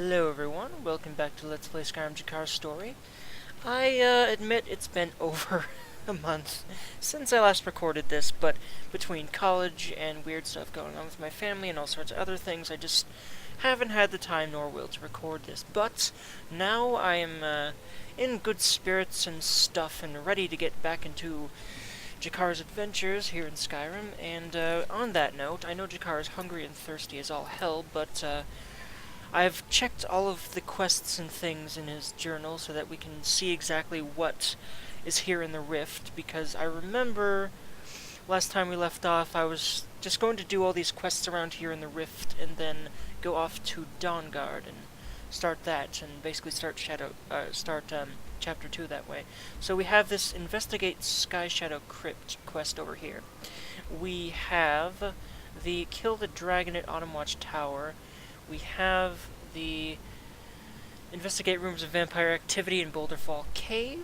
Hello everyone, welcome back to Let's Play Skyrim Jakar's story. I admit it's been over a month since I last recorded this, but between college and weird stuff going on with my family and all sorts of other things, I just haven't had the time nor will to record this. But now I am in good spirits and stuff and ready to get back into Jakar's adventures here in Skyrim, and on that note, I know Jakar is hungry and thirsty as all hell, but I've checked all of the quests and things in his journal so that we can see exactly what is here in the rift, because I remember last time we left off I was just going to do all these quests around here in the rift and then go off to Dawnguard and start that and basically start chapter 2 that way. So we have this Investigate Sky Shadow Crypt quest over here. We have the Kill the Dragon at Autumn Watch Tower. We have the Investigate Rooms of Vampire Activity in Boulderfall Cave.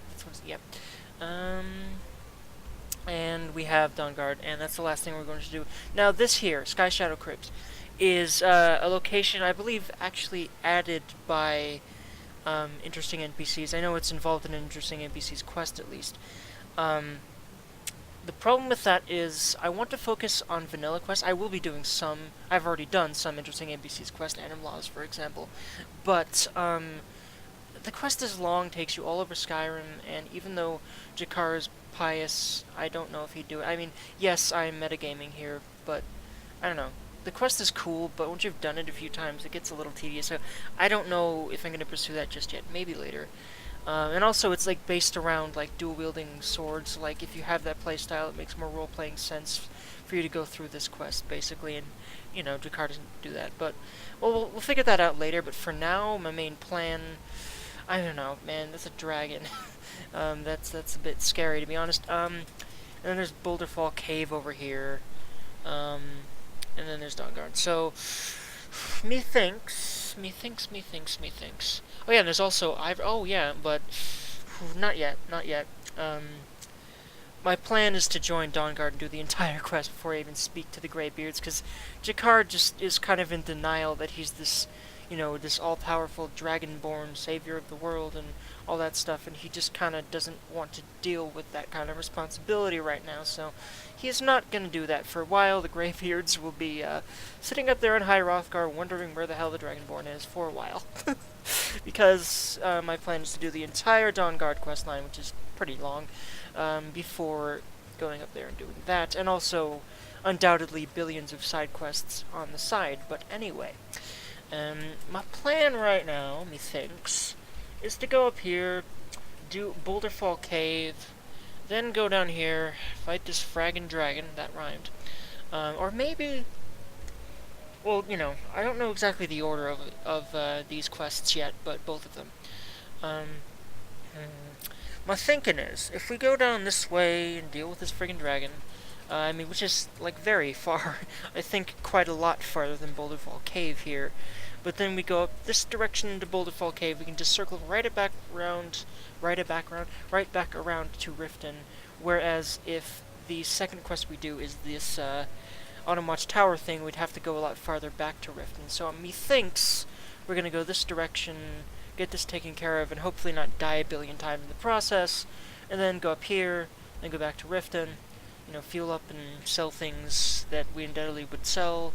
That's what's, yep. And we have Dawnguard, and that's the last thing we're going to do. Now, this here, Sky Shadow Crypt, is a location, I believe, actually added by interesting NPCs. I know it's involved in an interesting NPC's quest, at least. The problem with that is I want to focus on vanilla quests. I will be doing some. I've already done some interesting NPCs quest, Anim Laws, for example. But the quest is long, takes you all over Skyrim, and even though Jakar is pious, I don't know if he'd do it. I mean, yes, I'm metagaming here, but I don't know. The quest is cool, but once you've done it a few times, it gets a little tedious. So I don't know if I'm going to pursue that just yet. Maybe later. And also, it's like based around like dual-wielding swords. Like if you have that playstyle, it makes more role-playing sense for you to go through this quest, basically. And you know, Jakar doesn't do that. But well, we'll figure that out later. But for now, my main plan, I don't know, man. That's a dragon. That's a bit scary, to be honest. And then there's Boulderfall Cave over here. And then there's Dawnguard. So methinks. Oh yeah, and there's also oh yeah, but not yet. My plan is to join Dawnguard and do the entire quest before I even speak to the Greybeards, because Jakar just is kind of in denial that he's this, you know, this all-powerful dragonborn savior of the world and all that stuff, and he just kind of doesn't want to deal with that kind of responsibility right now, so he is not going to do that for a while. The Greybeards will be sitting up there in High Hrothgar wondering where the hell the dragonborn is for a while. Because my plan is to do the entire Dawnguard questline, which is pretty long, before going up there and doing that, and also undoubtedly billions of side quests on the side. But anyway, my plan right now, methinks, is to go up here, do Boulderfall Cave, then go down here, fight this fraggin' dragon, that rhymed, or maybe, well, you know, I don't know exactly the order of these quests yet, but both of them. My thinking is, if we go down this way and deal with this friggin' dragon, I mean, which is, like, very far, I think quite a lot farther than Boulderfall Cave here, but then we go up this direction into Boulderfall Cave, we can just circle right back around to Riften, whereas if the second quest we do is this, Autumn Watch Tower thing, we'd have to go a lot farther back to Riften. So methinks we're gonna go this direction, get this taken care of, and hopefully not die a billion times in the process, and then go up here, then go back to Riften, you know, fuel up and sell things that we undoubtedly would sell,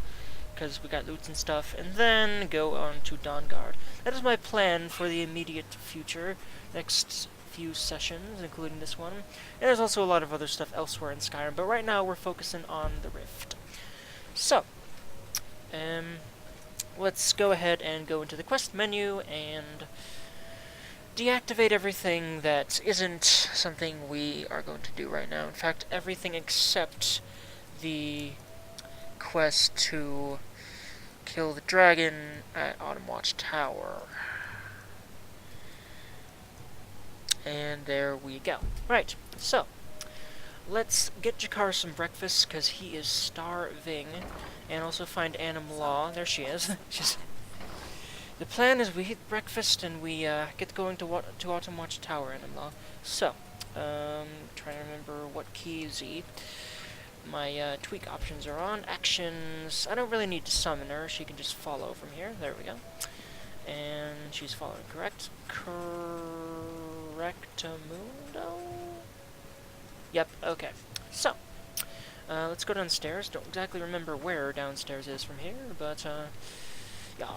because we got loots and stuff, and then go on to Dawnguard. That is my plan for the immediate future, next few sessions, including this one. And there's also a lot of other stuff elsewhere in Skyrim, but right now we're focusing on the Rift. So, let's go ahead and go into the quest menu and deactivate everything that isn't something we are going to do right now. In fact, everything except the quest to kill the dragon at Autumn Watch Tower. And there we go. Right, so let's get Jakar some breakfast, because he is starving, and also find Anim Law. There she is. The plan is we eat breakfast and we get going to Autumn Watch Tower, Anim Law. So, trying to remember what key Z. My tweak options are on. Actions. I don't really need to summon her. She can just follow from here. There we go. And she's following, correct? Correctamundo? Yep, okay. So, let's go downstairs. Don't exactly remember where downstairs is from here, but, yeah.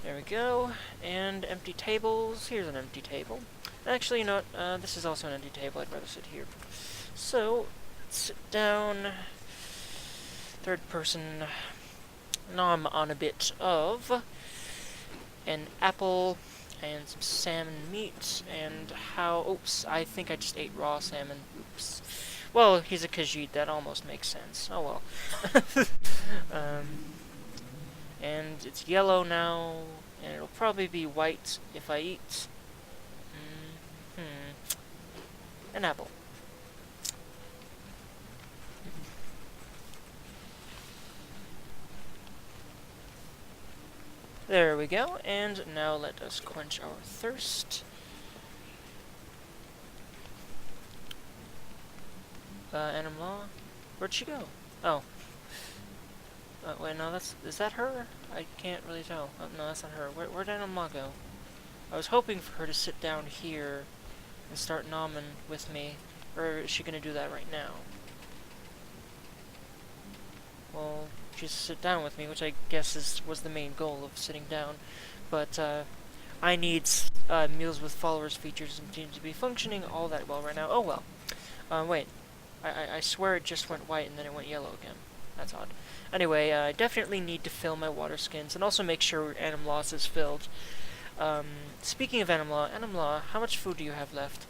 There we go. And empty tables. Here's an empty table. Actually, you know what? This is also an empty table. I'd rather sit here. So, let's sit down. Third person. Nom on a bit of an apple and some salmon meat and how... Oops, I think I just ate raw salmon. Oops. Well, he's a Khajiit. That almost makes sense. Oh well. And it's yellow now, and it'll probably be white if I eat an apple. There we go, and now let us quench our thirst. Animal, where'd she go? Oh. Wait, no, is that her? I can't really tell. Oh, no, that's not her. Where'd Animal go? I was hoping for her to sit down here and start nomming with me, or is she gonna do that right now? Well, she's sit down with me, which I guess was the main goal of sitting down, but I need meals with followers features and seem to be functioning all that well right now. Oh well. Wait. I swear it just went white and then it went yellow again. That's odd. Anyway, I definitely need to fill my water skins and also make sure Animlaw is filled. Speaking of Animlaw, how much food do you have left?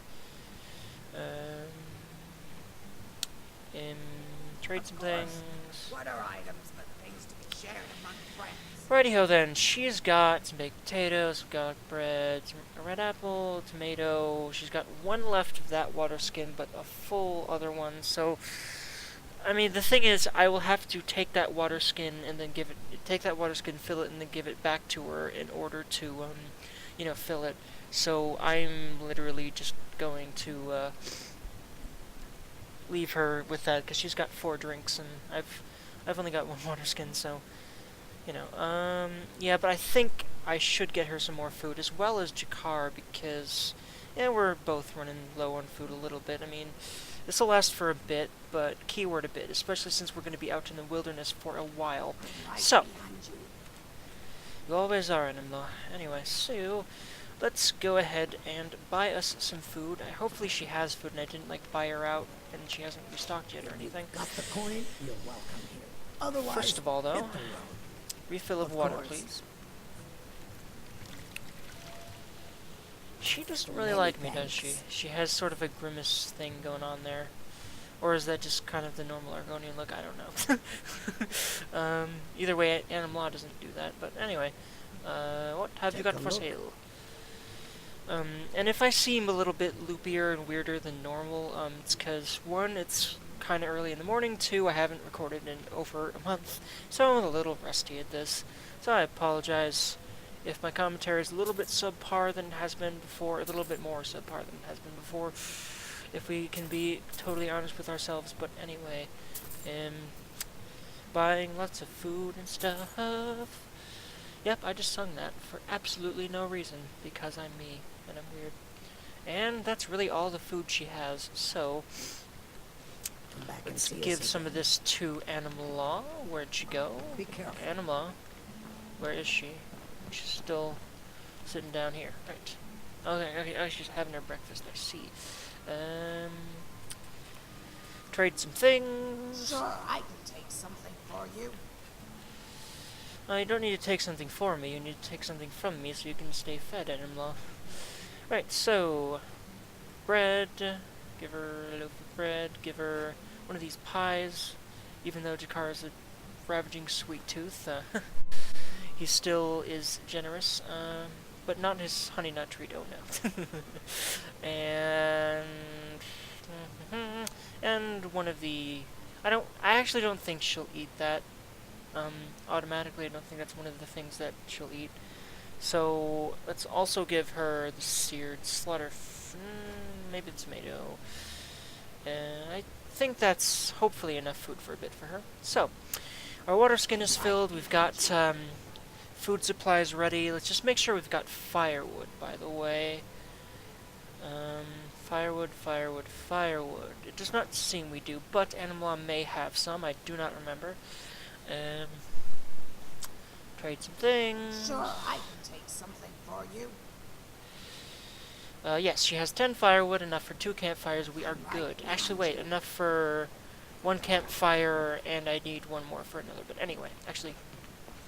Trade some things. What are items but things to be shared among friends? Righty-ho then, she's got some baked potatoes, we've got bread, a red apple, tomato. She's got one left of that water skin, but a full other one, so... I mean, the thing is, I will have to take that water skin and then fill it, and then give it back to her in order to, you know, fill it. So I'm literally just going to, leave her with that, because she's got 4 drinks, and I've only got 1 water skin, so, you know, yeah, but I think I should get her some more food, as well as Jakar, because, yeah, we're both running low on food a little bit. I mean, this will last for a bit, but keyword a bit, especially since we're going to be out in the wilderness for a while. So, you always are, Animal. Anyway, so, let's go ahead and buy us some food. Hopefully she has food and I didn't, like, buy her out and she hasn't restocked yet or anything. Got the coin? You're welcome here. Otherwise, first of all, though, refill of water, please. She doesn't really like me, does she? She has sort of a grimace thing going on there. Or is that just kind of the normal Argonian look? I don't know. Either way, Animal doesn't do that. But anyway, what have you got for sale? And if I seem a little bit loopier and weirder than normal, it's because, 1, it's kind of early in the morning, 2, I haven't recorded in over a month, so I'm a little rusty at this. So I apologize if my commentary is a little bit subpar than it has been before, a little bit more subpar than it has been before, if we can be totally honest with ourselves. But anyway, buying lots of food and stuff. Yep, I just sung that for absolutely no reason, because I'm me, and I'm weird. And that's really all the food she has, so let's give some of this to Animal. Where'd she go? Be careful. Animal, where is she? She's still sitting down here, right. Okay, oh, she's having her breakfast, I see. Trade some things. Sure, I can take something for you. You don't need to take something for me, you need to take something from me so you can stay fed, Animal. Right, so, bread, give her a loaf of bread, give her one of these pies, even though Jakar is a ravaging sweet tooth, he still is generous, but not his honey nut treat, oh no. And one of the, I actually don't think she'll eat that, automatically. I don't think that's one of the things that she'll eat. So let's also give her the seared slaughter, maybe the tomato. I think that's hopefully enough food for a bit for her. So, our water skin is filled. We've got food supplies ready. Let's just make sure we've got firewood, by the way. Firewood, firewood, firewood. It does not seem we do, but Animal may have some. I do not remember. Trade some things. Sure, I can take something for you. Yes, she has 10 firewood, enough for 2 campfires. We are good. Actually, wait, enough for 1 campfire, and I need 1 more for another. But anyway, actually,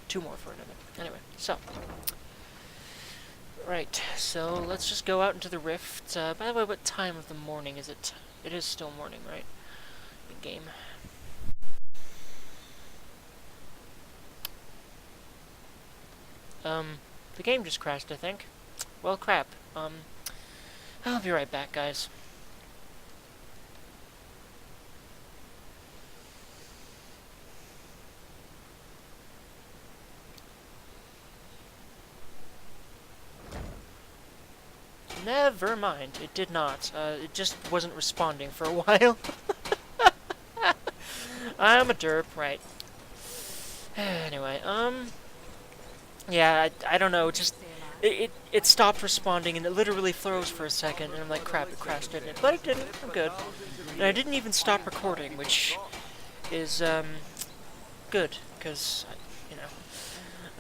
2 more for another. Anyway, so. Right, so let's just go out into the rift. By the way, what time of the morning is it? It is still morning, right? Big game. The game just crashed, I think. Well, crap. I'll be right back, guys. Never mind, it did not. It just wasn't responding for a while. I'm a derp, right. Anyway, yeah, I don't know, just, it stopped responding, and it literally froze for a second, and I'm like, crap, it crashed, didn't it? But it didn't, I'm good. And I didn't even stop recording, which is, good, because, you know.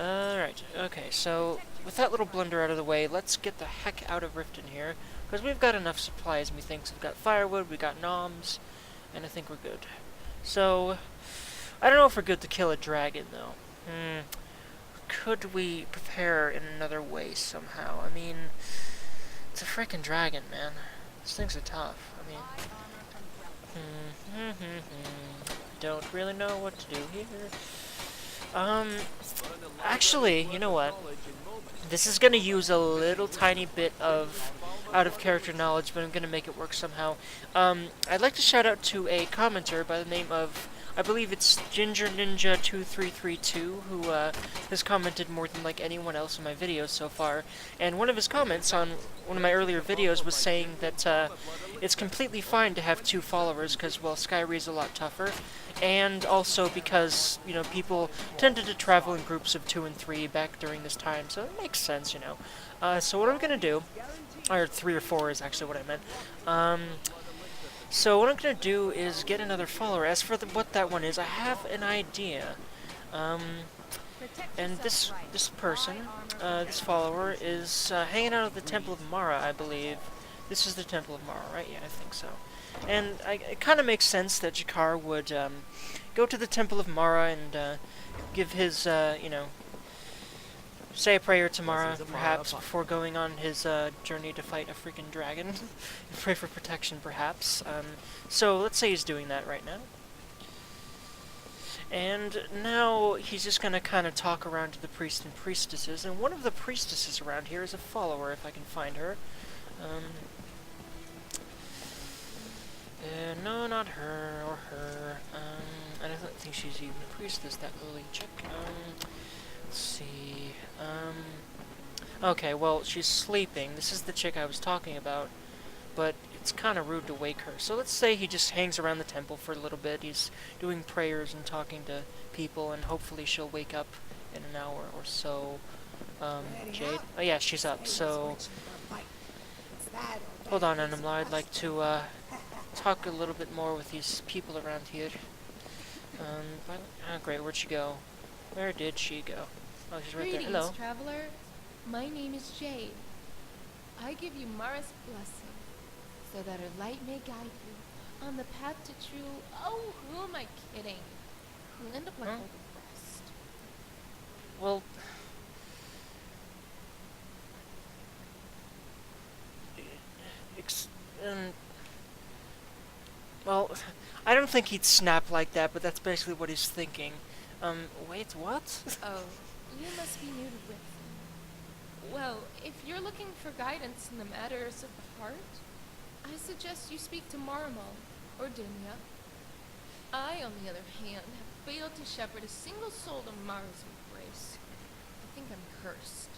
Alright, okay, so, with that little blunder out of the way, let's get the heck out of Riften here, because we've got enough supplies, methinks. We've got firewood, we've got noms, and I think we're good. So, I don't know if we're good to kill a dragon, though. Could we prepare in another way somehow? I mean, it's a frickin' dragon, man. These things are tough. I mean, don't really know what to do here. Actually, you know what? This is gonna use a little tiny bit of out-of-character knowledge, but I'm gonna make it work somehow. I'd like to shout out to a commenter by the name of, I believe it's Ginger Ninja 2332, who has commented more than like anyone else in my videos so far. And one of his comments on one of my earlier videos was saying that it's completely fine to have 2 followers because, well, Skyrim is a lot tougher, and also because, you know, people tended to travel in groups of 2 and 3 back during this time, so it makes sense, you know. So what I'm gonna do, or 3 or 4 is actually what I meant. So what I'm going to do is get another follower. As for what that one is, I have an idea. And this person, this follower, is hanging out at the Temple of Mara, I believe. This is the Temple of Mara, right? Yeah, I think so. And it kind of makes sense that Jakar would go to the Temple of Mara and give his, you know, say a prayer to Mara, perhaps, before going on his journey to fight a freaking dragon. Pray for protection, perhaps. So let's say he's doing that right now. And now he's just gonna kind of talk around to the priests and priestesses, and one of the priestesses around here is a follower, if I can find her. No, not her, or her. I don't think she's even a priestess, that lily chick. Let's see. Okay, well, she's sleeping. This is the chick I was talking about, but it's kind of rude to wake her. So let's say he just hangs around the temple for a little bit. He's doing prayers and talking to people, and hopefully she'll wake up in an hour or so. Jade? Oh yeah, she's up, so... Hold on, Animal. I'd like to, talk a little bit more with these people around here. Oh great, where'd she go? Where did she go? Oh, she's right there. Hello. Traveler. My name is Jade. I give you Mara's blessing, so that her light may guide you on the path to true... Oh, who am I kidding? You'll end up like all the rest. Well... well, I don't think he'd snap like that, but that's basically what he's thinking. Wait, what? Oh, you must be new to Riften. Well, if you're looking for guidance in the matters of the heart, I suggest you speak to Marmal or Dunya. I, on the other hand, have failed to shepherd a single soul to Mara's embrace. I think I'm cursed.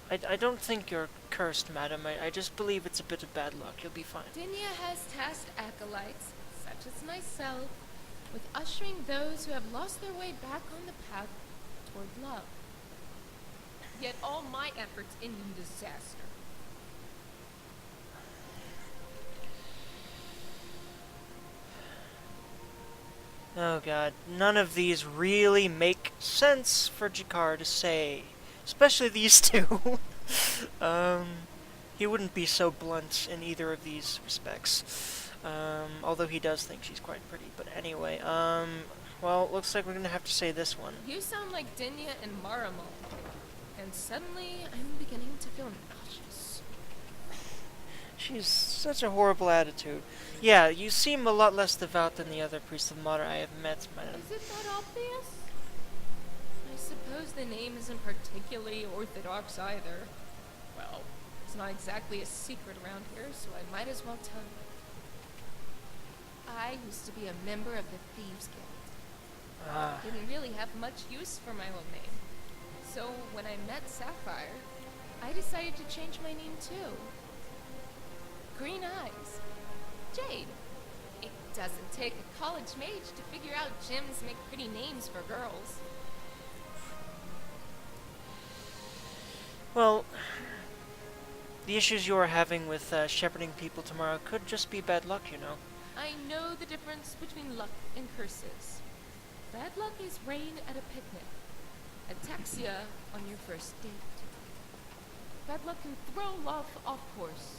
I don't think you're cursed, madam. I just believe it's a bit of bad luck. You'll be fine. Dinya has tasked acolytes, such as myself, with ushering those who have lost their way back on the path toward love. Yet all my efforts end in disaster. Oh god, none of these really make sense for Jakar to say. Especially these two. um, he wouldn't be so blunt in either of these respects. Although he does think she's quite pretty. But anyway, well, looks like we're gonna have to say this one. You sound like Dinya and Maramol. And suddenly, I'm beginning to feel nauseous. She's such a horrible attitude. Yeah, you seem a lot less devout than the other priests of Mara I have met, madam. Is it that obvious? I suppose the name isn't particularly orthodox either. Well, it's not exactly a secret around here, so I might as well tell you. I used to be a member of the Thieves Guild. Didn't really have much use for my old name. So when I met Sapphire, I decided to change my name too. Green Eyes. Jade. It doesn't take a college mage to figure out gyms make pretty names for girls. Well, the issues you are having with shepherding people tomorrow could just be bad luck, you know. I know the difference between luck and curses. Bad luck is rain at a picnic. Ataxia on your first date. Bad luck can throw love off course,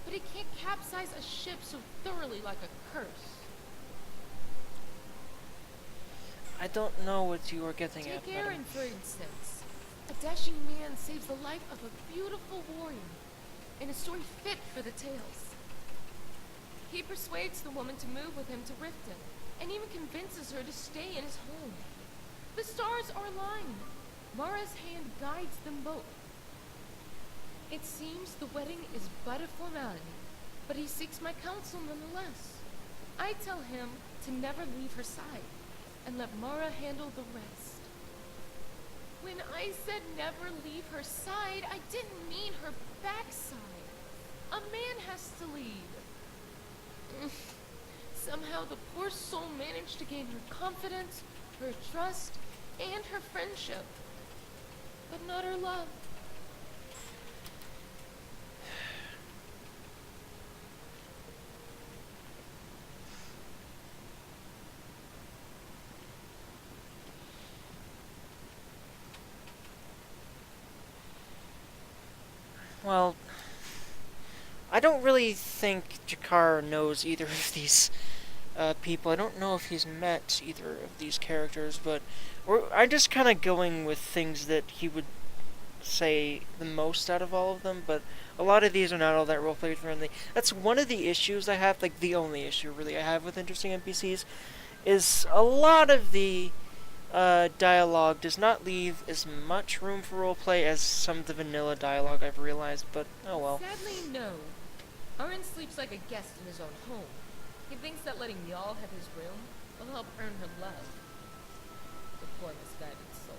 but it can't capsize a ship so thoroughly like a curse. I don't know what you are getting at, Take madam. Aaron, for instance. A dashing man saves the life of a beautiful warrior, in a story fit for the tales. He persuades the woman to move with him to Riften, and even convinces her to stay in his home. The stars are aligned. Mara's hand guides them both. It seems the wedding is but a formality, but he seeks my counsel nonetheless. I tell him to never leave her side, and let Mara handle the rest. When I said never leave her side, I didn't mean her backside. A man has to lead. Somehow the poor soul managed to gain her confidence, her trust, and her friendship, but not her love. Well, I don't really think Jakar knows either of these people. I don't know if he's met either of these characters, but I'm just kind of going with things that he would say the most out of all of them, but a lot of these are not all that roleplay friendly. That's one of the issues I have, like the only issue really I have with interesting NPCs, is a lot of the dialogue does not leave as much room for roleplay as some of the vanilla dialogue I've realized, but oh well. Sadly, no. Aaron sleeps like a guest in his own home. He thinks that letting Y'all have his room will help earn her love. The poor misguided soul.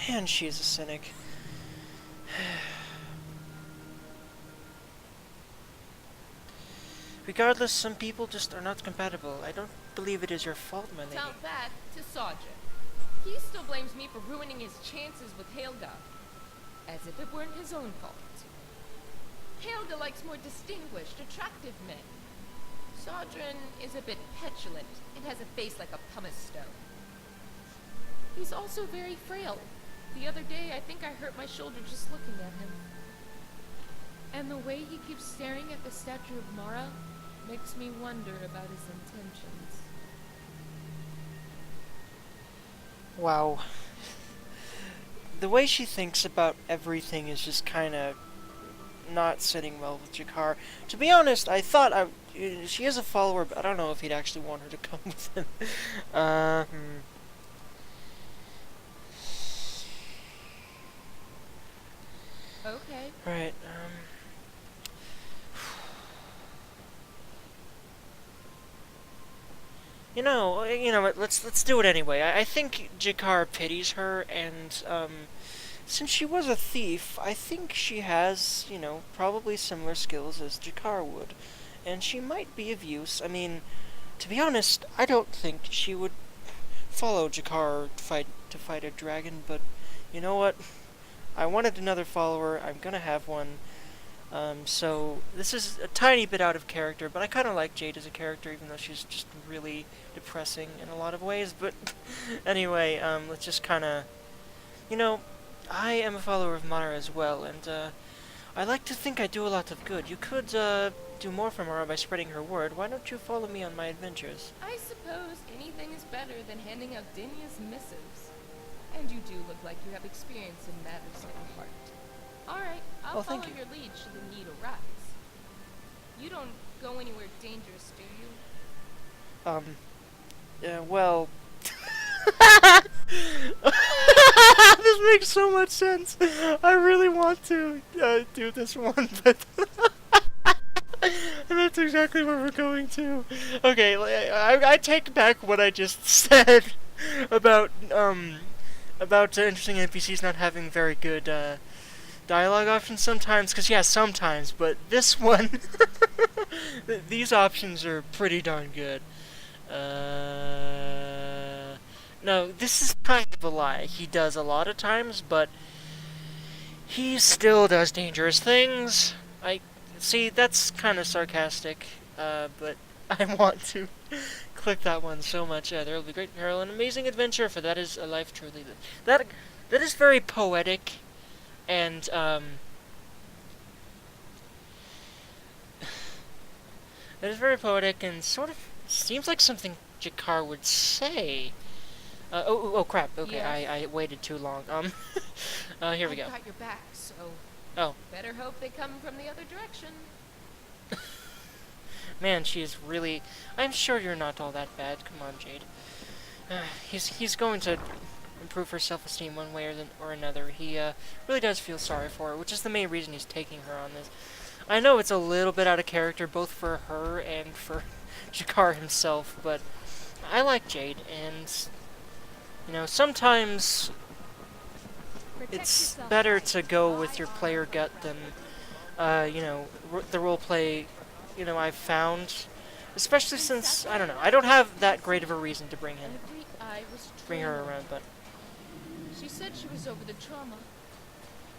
Man, she's a cynic. Regardless, some people just are not compatible. I don't believe it is your fault, my lady. Tell that to Sajid. He still blames me for ruining his chances with Helga, as if it weren't his own fault. Helga likes more distinguished, attractive men. Sadrin is a bit petulant and has a face like a pumice stone. He's also very frail. The other day, I think I hurt my shoulder just looking at him. And the way he keeps staring at the statue of Mara makes me wonder about his intentions. Wow. The way she thinks about everything is just kind of not sitting well with Jakar. To be honest, I thought she is a follower, but I don't know if he'd actually want her to come with him. Okay. Right, You know what, let's do it anyway. I think Jakar pities her, and, since she was a thief, I think she has, you know, probably similar skills as Jakar would. And she might be of use. I mean, to be honest, I don't think she would follow Jakar to fight a dragon, but you know what? I wanted another follower, I'm gonna have one. So this is a tiny bit out of character, but I kind of like Jade as a character, even though she's just really depressing in a lot of ways. But anyway, let's just kind of, you know, I am a follower of Mara as well, and I like to think I do a lot of good. You could do more for Mara by spreading her word. Why don't you follow me on my adventures? I suppose anything is better than handing out Dinia's missives. And you do look like you have experience in matters of the heart. Alright, I'll Well, follow thank you. your lead should the need arise. You don't go anywhere dangerous, do you? Well... This makes so much sense. I really want to do this one, but... And that's exactly where we're going to. Okay, I take back what I just said about interesting NPCs not having very good dialogue options sometimes, because yeah, sometimes, but this one, these options are pretty darn good. No, this is kind of a lie. He does a lot of times, but he still does dangerous things. See, that's kind of sarcastic, but I want to click that one so much. There will be great peril and amazing adventure, for that is a life truly lived. That is very poetic, and that is very poetic and sort of seems like something Jakar would say. Oh crap. Okay, Yes. I waited too long. Here we go. I've got your back, so Oh. better hope they come from the other direction. Man, she is really... I'm sure you're not all that bad. Come on, Jade. He's going to improve her self-esteem one way or another. He really does feel sorry for her, which is the main reason he's taking her on this. I know it's a little bit out of character, both for her and for Jakar himself, but I like Jade, and, you know, sometimes it's better to go with your player gut than, you know, the roleplay, you know, I've found. Especially since, I don't know, I don't have that great of a reason to bring Every eye was her trembling. around, but... She said she was over the trauma,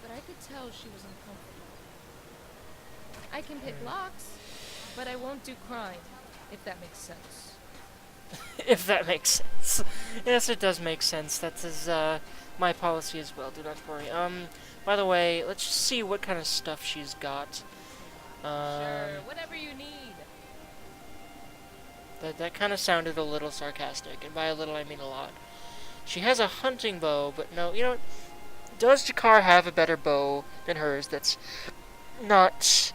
but I could tell she was uncomfortable. I can pick locks, but I won't do crime, if that makes sense. If that makes sense. Yes, it does make sense. That is, my policy as well, do not worry. By the way, let's just see what kind of stuff she's got. Sure, whatever you need. That kind of sounded a little sarcastic, and by a little I mean a lot. She has a hunting bow, but no, you know what? Does Jakar have a better bow than hers that's not...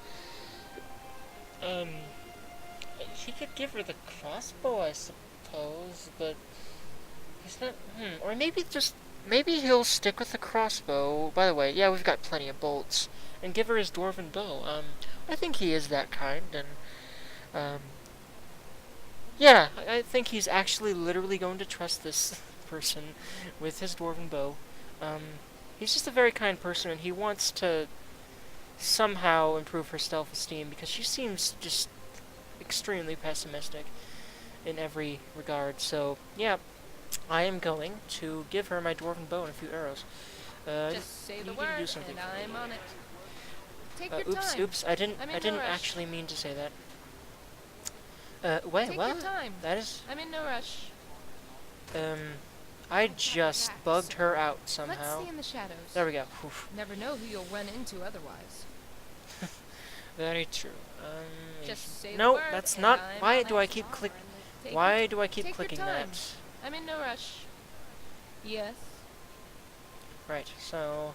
He could give her the crossbow, I suppose, but... He's not... Or maybe he'll stick with the crossbow. By the way, yeah, we've got plenty of bolts. And give her his dwarven bow. I think he is that kind, and... Yeah, I think he's actually literally going to trust this person with his dwarven bow. He's just a very kind person, and he wants to somehow improve her self-esteem, because she seems just extremely pessimistic in every regard. So, yeah, I am going to give her my dwarven bow and a few arrows. Just say the you need to word, do something and for me. I'm on it. Take your Oops, time. oops, I didn't I'm in no rush. actually mean to say that. Wait, Take what? your time. That is, I'm in no rush. I just bugged her out Let's somehow. stay in the shadows. There we go. Oof. Never know who you'll run into otherwise. Very true. Just say the no, word, that's and not. I'm Why on do it. I keep click? Take Why your- do I keep take your clicking time. that? I'm in no rush. Yes. Right. So,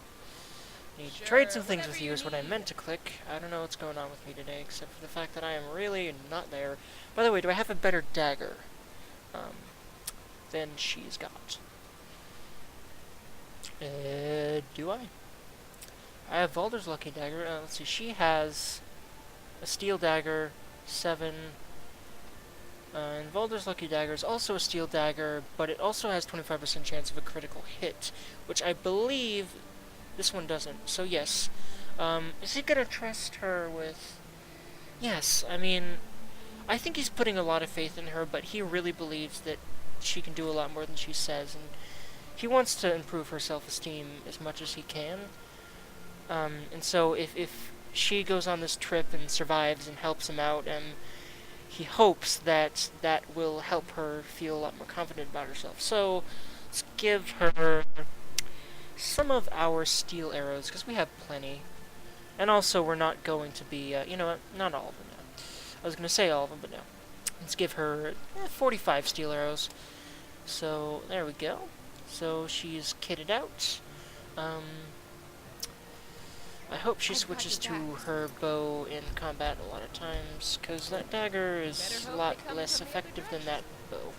need to Sure, trade some things whatever with you you is what I need. meant to click. I don't know what's going on with me today, except for the fact that I am really not there. By the way, do I have a better dagger than she's got? Do I? I have Valder's lucky dagger. Let's see. She has a steel dagger, 7. And Valder's lucky dagger is also a steel dagger, but it also has 25% chance of a critical hit, which I believe This one doesn't. So yes. Is he gonna trust her with... Yes, I mean, I think he's putting a lot of faith in her, but he really believes that she can do a lot more than she says, and he wants to improve her self-esteem as much as he can. And so if she goes on this trip and survives and helps him out, he hopes that that will help her feel a lot more confident about herself. So let's give her some of our steel arrows, because we have plenty. And also, we're not going to be, you know what, not all of them, no. I was going to say all of them, but no. Let's give her 45 steel arrows. So, there we go. So, she's kitted out. I hope she switches to her bow in combat a lot of times, because that dagger is a lot less effective than that bow.